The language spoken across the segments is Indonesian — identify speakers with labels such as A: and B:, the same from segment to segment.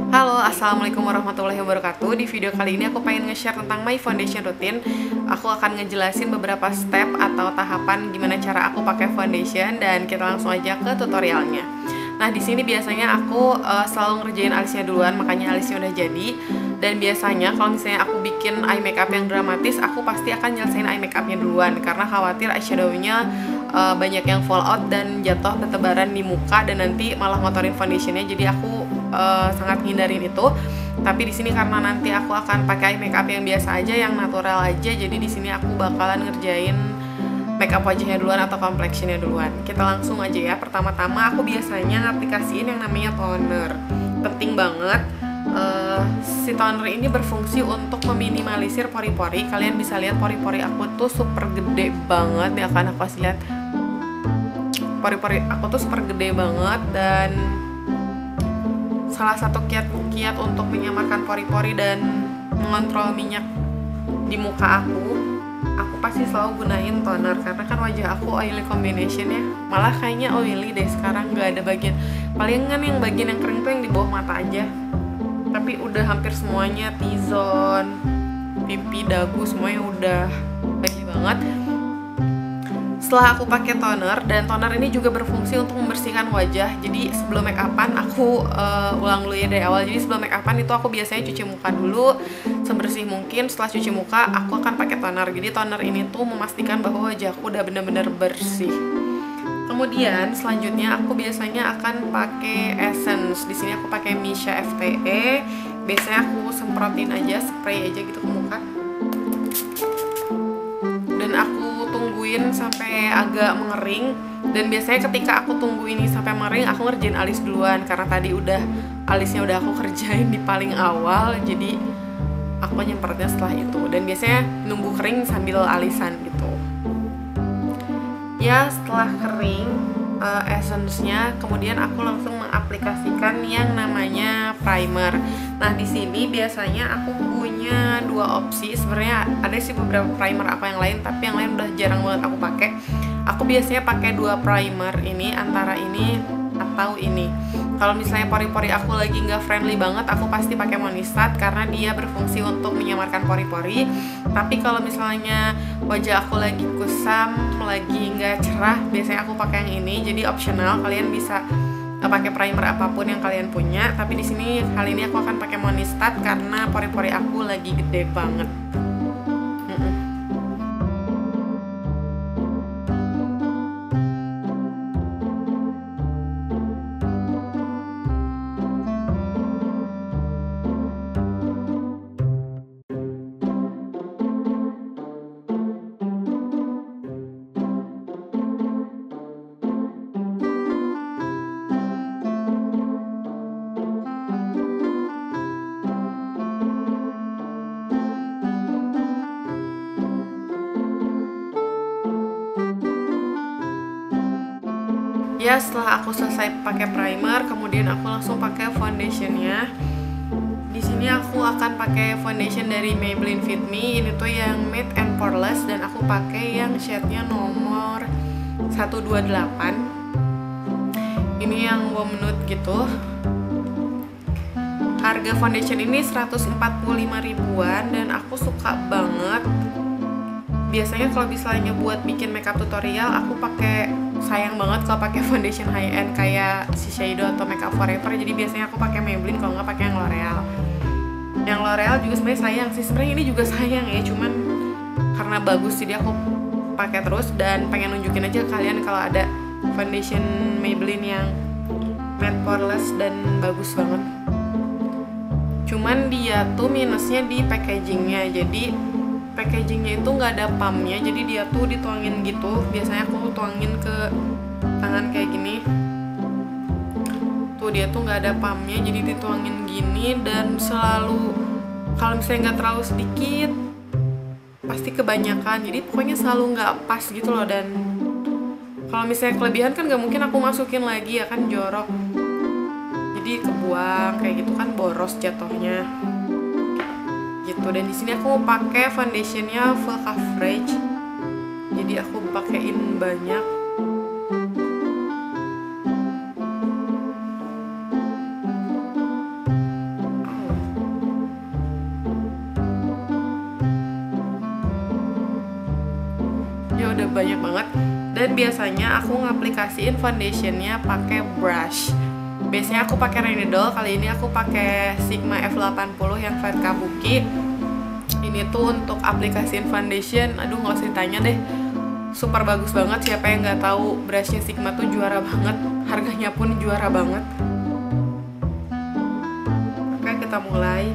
A: Halo, assalamualaikum warahmatullahi wabarakatuh. Di video kali ini aku pengen nge-share tentang my foundation routine. Aku akan ngejelasin beberapa step atau tahapan gimana cara aku pakai foundation, dan kita langsung aja ke tutorialnya. Nah, di sini biasanya aku selalu ngerjain alisnya duluan, makanya alisnya udah jadi. Dan biasanya kalau misalnya aku bikin eye makeup yang dramatis, aku pasti akan nyelesain eye makeupnya duluan karena khawatir eyeshadownya banyak yang fall out dan jatuh bertebaran di muka dan nanti malah ngotorin foundationnya. Jadi aku sangat ngindarin itu. Tapi di sini karena nanti aku akan pakai makeup yang biasa aja, yang natural aja, jadi di sini aku bakalan ngerjain makeup wajahnya duluan atau complexionnya duluan. Kita langsung aja ya. Pertama-tama aku biasanya ngaplikasiin yang namanya toner. Penting banget. Si toner ini berfungsi untuk meminimalisir pori-pori. Kalian bisa lihat pori-pori aku tuh super gede banget ya kan. Aku kasih lihat pori-pori aku tuh super gede banget, dan salah satu kiat untuk menyamarkan pori-pori dan mengontrol minyak di muka aku pasti selalu gunain toner karena kan wajah aku oily combination ya. Malah kayaknya oily deh sekarang, nggak ada bagian, palingan yang bagian yang kering tuh yang di bawah mata aja, tapi udah hampir semuanya, T-zone, pipi, dagu, semuanya udah oily banget. Setelah aku pakai toner, dan toner ini juga berfungsi untuk membersihkan wajah. Jadi sebelum make upan aku ulang dulu ya dari awal. Jadi sebelum make upan itu aku biasanya cuci muka dulu sebersih mungkin. Setelah cuci muka aku akan pakai toner. Jadi toner ini tuh memastikan bahwa wajahku udah benar-benar bersih. Kemudian selanjutnya aku biasanya akan pakai essence. Di sini aku pakai Missha FTE. Biasanya aku semprotin aja, spray aja gitu ke muka. Dan aku tungguin sampai agak mengering. Dan biasanya ketika aku tunggu ini sampai mengering, aku ngerjain alis duluan karena tadi alisnya udah aku kerjain di paling awal, jadi aku nyemprotnya setelah itu. Dan biasanya nunggu kering sambil alisan gitu ya. Setelah kering essence-nya, kemudian aku langsung mengaplikasikan yang namanya primer. Nah, di sini biasanya aku punya dua opsi. Sebenarnya ada sih beberapa primer aku yang lain, tapi yang lain udah jarang banget aku pakai. Aku biasanya pakai dua primer ini, antara ini atau ini. Kalau misalnya pori-pori aku lagi nggak friendly banget, aku pasti pakai Monistat karena dia berfungsi untuk menyamarkan pori-pori. Tapi kalau misalnya wajah aku lagi kusam, lagi nggak cerah, biasanya aku pakai yang ini. Jadi optional, kalian bisa pakai primer apapun yang kalian punya. Tapi di sini kali ini aku akan pakai Monistat karena pori-pori aku lagi gede banget. Ya, setelah aku selesai pakai primer, kemudian aku langsung pakai foundationnya. Di sini aku akan pakai foundation dari Maybelline Fit Me. Ini tuh yang matte and poreless, dan aku pakai yang shade-nya nomor 128. Ini yang warm nude gitu. Harga foundation ini 145 ribuan dan aku suka banget. Biasanya kalau misalnya buat bikin makeup tutorial, aku sayang banget kalau pakai foundation high end kayak Shiseido atau Makeup Forever. Jadi biasanya aku pakai Maybelline, kalau nggak pakai yang L'Oreal. Yang L'Oreal juga sebenarnya sayang sih. Sebenarnya ini juga sayang ya, cuman karena bagus jadi aku pakai terus, dan pengen nunjukin aja ke kalian kalau ada foundation Maybelline yang matte poreless dan bagus banget. Cuman dia tuh minusnya di packagingnya. Jadi packagingnya itu nggak ada pumpnya, jadi dia tuh dituangin gitu. Biasanya aku tuangin ke tangan kayak gini. Tuh dia tuh nggak ada pumpnya, jadi dituangin gini. Dan selalu kalau misalnya nggak terlalu sedikit, pasti kebanyakan. Jadi pokoknya selalu nggak pas gitu loh. Dan kalau misalnya kelebihan kan nggak mungkin aku masukin lagi ya kan, jorok. Jadi kebuang kayak gitu kan, boros jatuhnya. Gitu. Dan di sini aku mau pakai foundationnya full coverage, jadi aku pakein banyak. banyak banget. Dan biasanya aku ngaplikasiin foundationnya pakai brush. Biasanya aku pakai Renidol, kali ini aku pakai Sigma F80 yang flat kabuki. Ini tuh untuk aplikasiin foundation, aduh nggak usah ditanya deh, super bagus banget. Siapa yang nggak tahu brushnya Sigma tuh juara banget, harganya pun juara banget. Oke, kita mulai.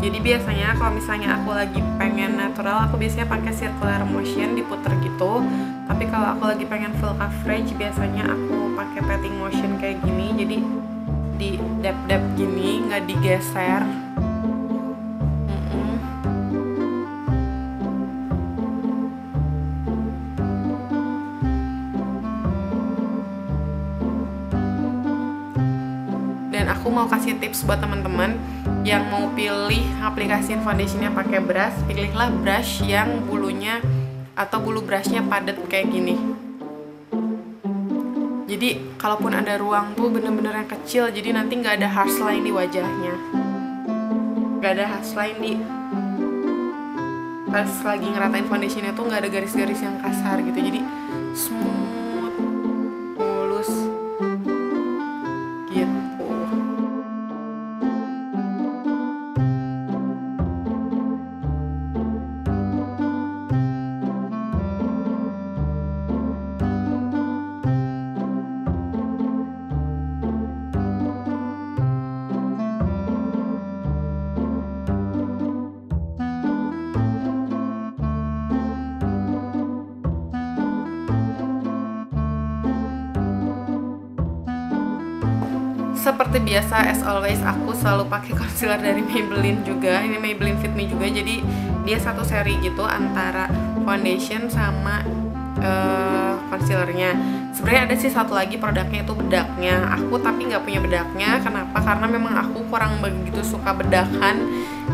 A: Jadi biasanya kalau misalnya aku lagi pengen natural, aku biasanya pakai circular motion, diputer gitu. Tapi kalau aku lagi pengen full coverage, biasanya aku pakai patting motion kayak gini. Jadi di dap-dap gini, nggak digeser. Dan aku mau kasih tips buat teman-teman yang mau pilih aplikasiin foundationnya pakai brush, pilihlah brush yang bulunya atau bulu brushnya padat kayak gini. Jadi kalaupun ada ruang tuh bener-bener yang kecil, jadi nanti nggak ada harsh line di wajahnya, nggak ada harsh line di pas lagi ngeratain foundationnya tuh nggak ada garis-garis yang kasar gitu. Jadi smooth, mulus gitu. Seperti biasa, as always, aku selalu pakai concealer dari Maybelline juga. Ini Maybelline Fit Me juga, jadi dia satu seri gitu antara foundation sama concealernya. Sebenarnya ada sih satu lagi produknya, itu bedaknya. Aku tapi nggak punya bedaknya. Kenapa? Karena memang aku kurang begitu suka bedakan.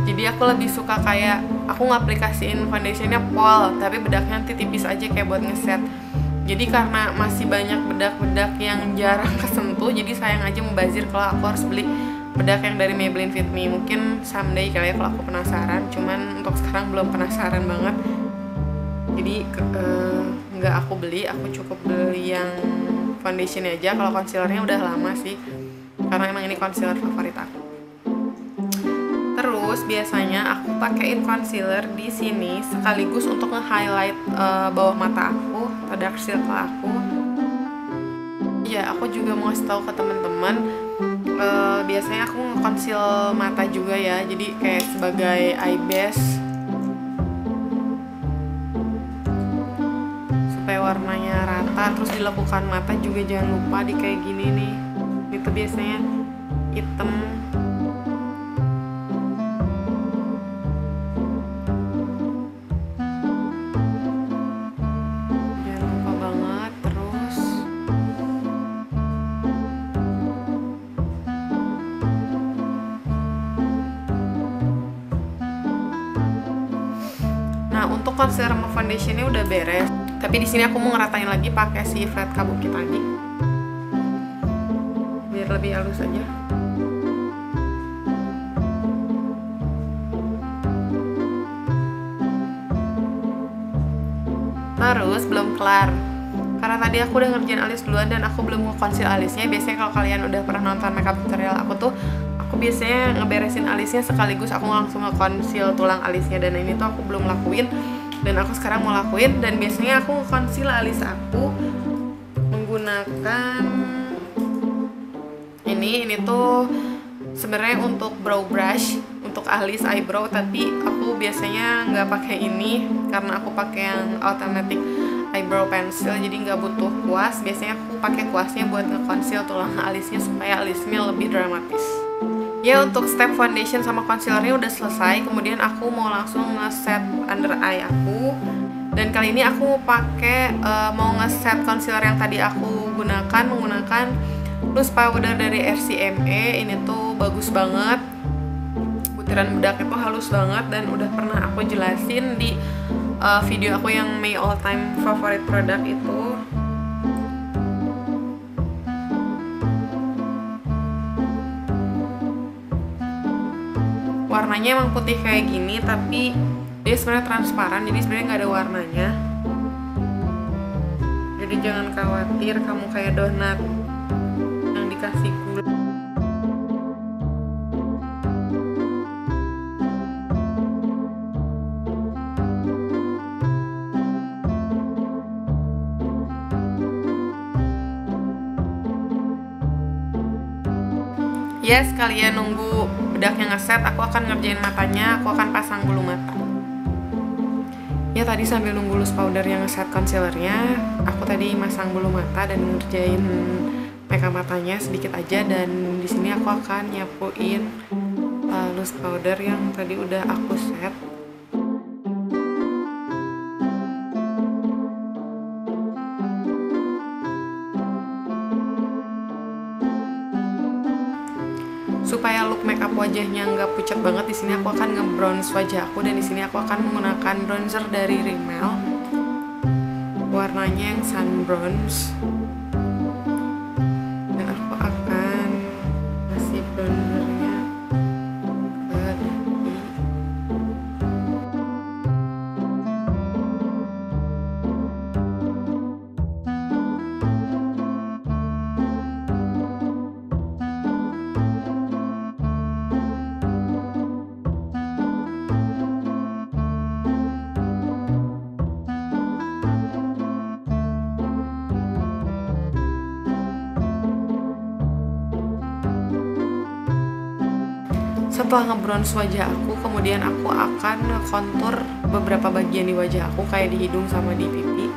A: Jadi aku lebih suka kayak aku ngaplikasiin foundationnya pol, tapi bedaknya nanti tipis aja kayak buat ngeset. Jadi karena masih banyak bedak-bedak yang jarang kesentuh, jadi sayang aja membazir kalau aku harus beli bedak yang dari Maybelline Fit Me. Mungkin someday kali ya kalau aku penasaran, cuman untuk sekarang belum penasaran banget. Jadi nggak aku beli, aku cukup beli yang foundation aja. Kalau concealernya udah lama sih, karena emang ini concealer favorit aku. Terus biasanya aku pakein concealer di sini sekaligus untuk nge-highlight bawah mata aku atau dark circle aku. Ya, aku juga mau kasih tahu ke teman-teman, biasanya aku nge-conceal mata juga ya. Jadi kayak sebagai eye base supaya warnanya rata. Terus dilakukan mata juga jangan lupa di kayak gini nih. Itu biasanya hitam. Nah, untuk concealer sama foundationnya udah beres. Tapi di sini aku mau ngeratain lagi pakai si flat kabuki tadi, biar lebih halus aja. Terus belum kelar, karena tadi aku udah ngerjain alis duluan dan aku belum nge-conceal alisnya. Biasanya kalau kalian udah pernah nonton makeup tutorial aku biasanya ngeberesin alisnya sekaligus aku langsung nge-conceal tulang alisnya, dan ini tuh aku belum lakuin dan aku sekarang mau lakuin. Dan biasanya aku nge-conceal alis aku menggunakan ini tuh sebenarnya untuk brow brush untuk alis eyebrow, tapi aku biasanya nggak pakai ini karena aku pakai yang automatic eyebrow pencil, jadi nggak butuh kuas. Biasanya aku pakai kuasnya buat nge-conceal tulang alisnya supaya alisnya lebih dramatis. Ya, untuk step foundation sama concealernya udah selesai. Kemudian aku mau langsung nge-set under eye aku. Dan kali ini aku mau nge-set concealer yang tadi aku menggunakan loose powder dari RCMA. Ini tuh bagus banget. Butiran bedaknya tuh halus banget dan udah pernah aku jelasin di video aku yang my all time favorite product itu. Warnanya emang putih kayak gini, tapi dia sebenarnya transparan, jadi sebenarnya nggak ada warnanya. Jadi jangan khawatir kamu kayak donat yang dikasih gula. Ya, sekalian nunggu bedaknya ngeset, aku akan ngerjain matanya, aku akan pasang bulu mata. Ya, tadi sambil nunggu loose powder yang ngeset concealernya, aku tadi masang bulu mata dan ngerjain makeup matanya sedikit aja. Dan di sini aku akan nyapuin loose powder yang tadi udah aku set. Supaya look makeup wajahnya nggak pucat banget, di sini aku akan nge-bronze wajah aku, dan di sini aku akan menggunakan bronzer dari Rimmel. Warnanya yang sun bronze. Dan aku akan kasih bronzernya ke dahi. Setelah nge-bronze wajah aku, kemudian aku akan nge-contour beberapa bagian di wajah aku, kayak di hidung sama di pipi.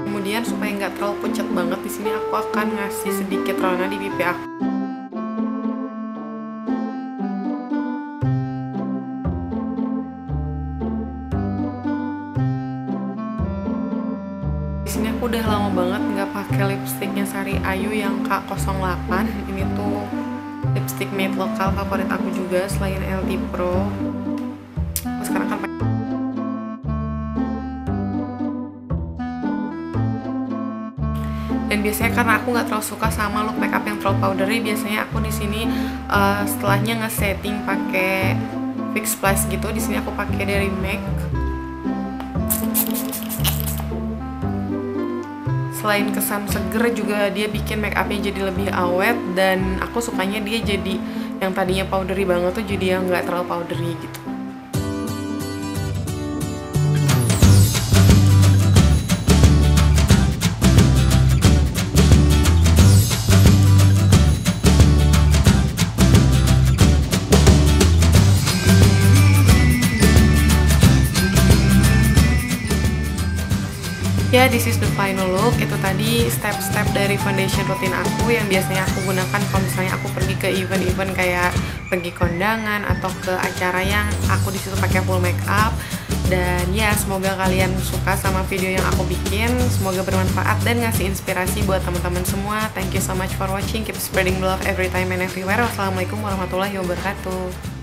A: Kemudian supaya nggak terlalu pucat banget, di sini aku akan ngasih sedikit rona di pipi aku. Di sini aku udah lama banget nggak pakai lipstiknya Sari Ayu yang K08. Ini tuh lipstick matte lokal favorit aku juga selain LT Pro. Sekarang kan dan biasanya karena aku nggak terlalu suka sama look makeup yang terlalu powdery, biasanya aku di sini setelahnya nge-setting pakai fix plus gitu. Di sini aku pakai dari MAC. Selain kesan seger, juga dia bikin makeupnya jadi lebih awet, dan aku sukanya dia jadi yang tadinya powdery banget tuh jadi yang nggak terlalu powdery gitu. Ya, this is the final look. Itu tadi step-step dari foundation rutin aku yang biasanya aku gunakan kalau misalnya aku pergi ke event-event kayak pergi kondangan atau ke acara yang aku disitu pakai full makeup. Dan ya, semoga kalian suka sama video yang aku bikin. Semoga bermanfaat dan ngasih inspirasi buat teman-teman semua. Thank you so much for watching. Keep spreading love every time and everywhere. Wassalamualaikum warahmatullahi wabarakatuh.